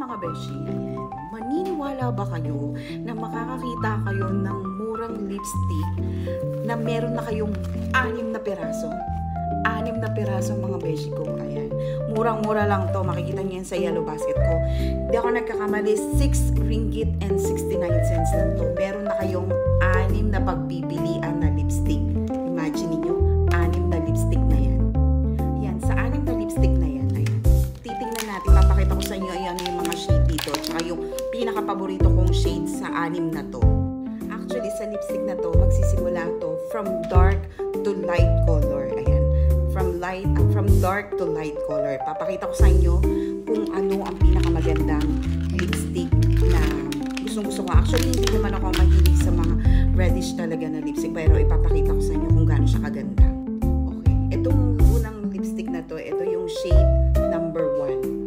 mga beshi, ayan. Maniniwala ba kayo na makakakita kayo ng murang lipstick na meron na kayong 6 na piraso? 6 na piraso mga beshi ko, ayan. Murang-mura lang to, makikita niyo yan sa yellow basket ko. Hindi ako nagkakamali, 6 ringgit and 69 cents lang to. Meron na kayong 6 na pagpipilian na lipstick. Imagine niyo, 6 na lipstick na yan. Ayan, sa 6 na lipstick na yan, ayan. Titingnan natin, papakita ko sa inyo, ayan yung mga shade dito. Tsaka yung pinaka-paborito kong shade sa 6 na to. Actually, sa lipstick na to, magsisimula to from dark to light color. Ayan. From dark to light color. Papakita ko sa inyo kung ano ang pinakamagandang lipstick na gustong-gusto ko. Actually, hindi naman ako mahilig sa mga reddish talaga na lipstick, pero ipapakita ko sa inyo kung gaano siya kaganda. Okay. Itong unang lipstick na to, ito yung shade number 1.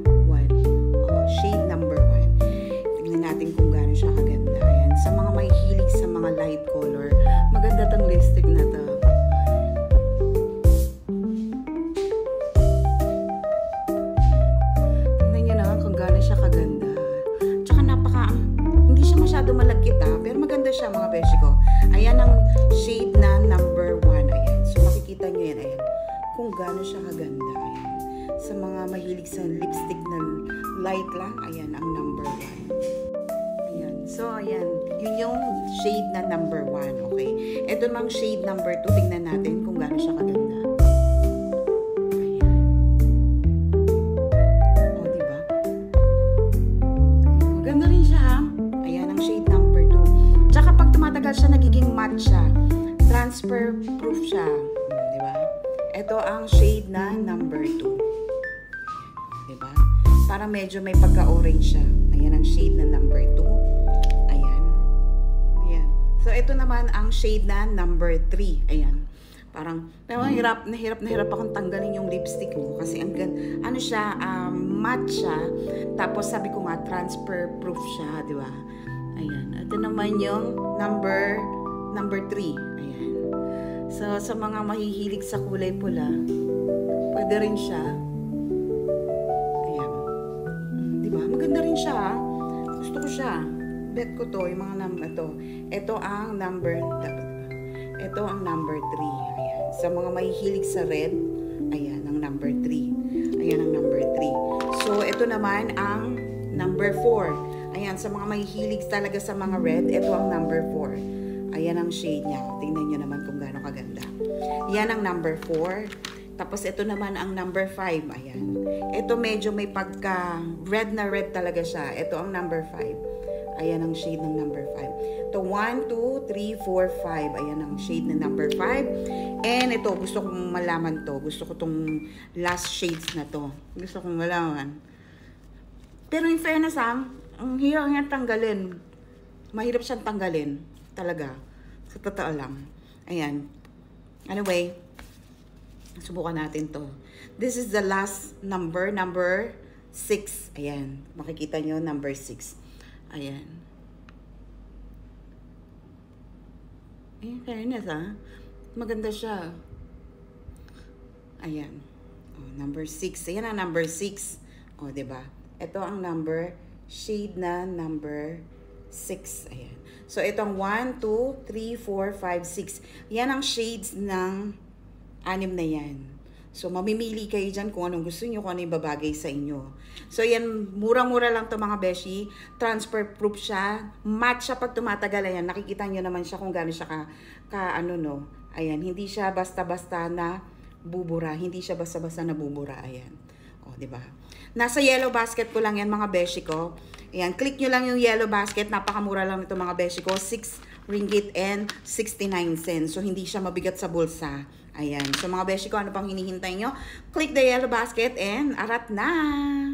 Shade number 1. Tingnan natin kung gaano siya kaganda. Ayan. Sa mga may hilig sa mga light color, maganda tong lipstick na to. Malagkit pero maganda siya mga beshi ko. Ayan ang shade na number 1. Ayan. So makikita nyo yan. Ayan. Kung gaano siya kaganda. Ayan. Sa mga mahilig sa lipstick na light lang. Ayan ang number 1. Ayan. So ayan. Yun yung shade na number 1. Okay. Ito namang shade number 2. Tingnan natin kung gaano siya kaganda. Siya nagiging matte siya. Transfer proof siya. Di ba? Ito ang shade na number 2. Di ba? Parang medyo may pagka-orange siya. Ayan ang shade na number 2. Ayan. Ayan. So, ito naman ang shade na number 3. Ayan. Parang, nahirap akong tanggalin yung lipstick ko. Kasi ano siya, matte siya. Tapos, sabi ko nga, transfer proof siya. Di ba? Ayan. Ito naman yung number 3. Ayan. So, sa mga mahihilig sa kulay pula, pwede rin siya. Ayan. Diba? Maganda rin siya. Gusto ko siya. Bet ko to, yung mga number to. Ito ang number 3. Ayan. Sa mga mahihilig sa red, ayan ang number 3. Ayan ang number 3. So, ito naman ang number 4. Ayan, sa mga mahihilig talaga sa mga red, ito ang number 4. Ayan ang shade niya. Tingnan nyo naman kung gaano kaganda. Yan ang number 4. Tapos ito naman ang number 5. Ayan. Ito medyo may pagka red na red talaga siya. Ito ang number 5. Ayan ang shade ng number 5. Ito 1, 2, 3, 4, 5. Ayan ang shade ng number 5. And ito, gusto kong malaman to. Gusto ko tong last shades na to. Gusto kong malaman. Pero in fairness ang hirap nga tanggalin. Mahirap siyang tanggalin. Talaga. Sa totoo lang. Ayan. Anyway, subukan natin to. This is the last number. Number 6. Ayan. Makikita nyo, number 6. Ayan. In fairness maganda siya. Ayan. Oh, number 6. Ayan ang number 6. O, diba? Ito ang shade na number 6. Ayan. So, itong 1, 2, 3, 4, 5, 6. Yan ang shades ng 6 na yan. So, mamimili kayo dyan kung anong gusto nyo, kung ano yung babagay sa inyo. So, yan, murang-mura lang to mga beshi. Transfer proof siya. Matte siya pag tumatagal. Ayan, nakikita nyo naman siya kung gaano siya Ayan, hindi siya basta-basta na bubura. Hindi siya basta-basta na bubura. Ayan. O, diba? Nasa yellow basket ko lang yan mga beshi ko. Ayan, click nyo lang yung yellow basket. Napakamura lang nito mga beshi ko. 6 ringgit and 69 cents. So, hindi siya mabigat sa bulsa. Ayan. So, mga beshi ko, ano pang hinihintay nyo? Click the yellow basket and arat na!